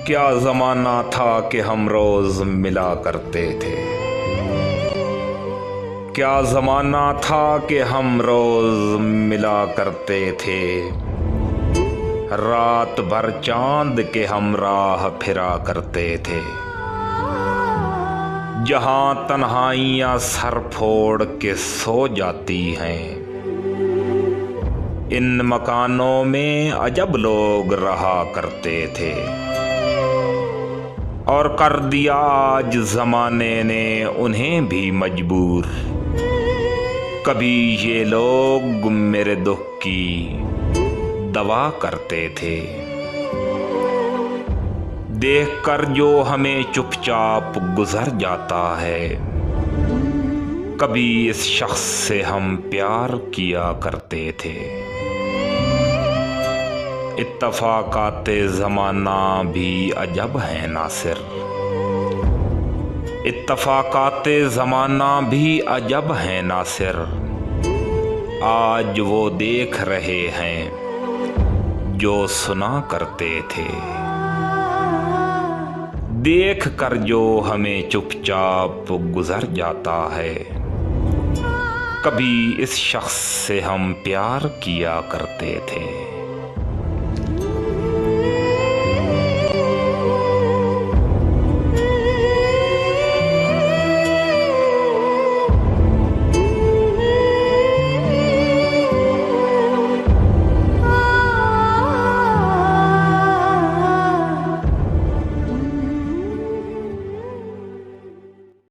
क्या जमाना था कि हम रोज मिला करते थे। क्या जमाना था कि हम रोज मिला करते थे। रात भर चांद के हम राह फिरा करते थे। जहां तन्हाइयां सर फोड़ के सो जाती हैं, इन मकानों में अजब लोग रहा करते थे। और कर दिया आज जमाने ने उन्हें भी मजबूर। कभी ये लोग मेरे दुख की दवा करते थे। देखकर जो हमें चुपचाप गुजर जाता है, कभी इस शख्स से हम प्यार किया करते थे। इत्तफाकाते ज़माना भी अजब है नासिर। इत्तफाकाते ज़माना भी अजब है नासिर। आज वो देख रहे हैं जो सुना करते थे। देख कर जो हमें चुपचाप गुजर जाता है, कभी इस शख्स से हम प्यार किया करते थे।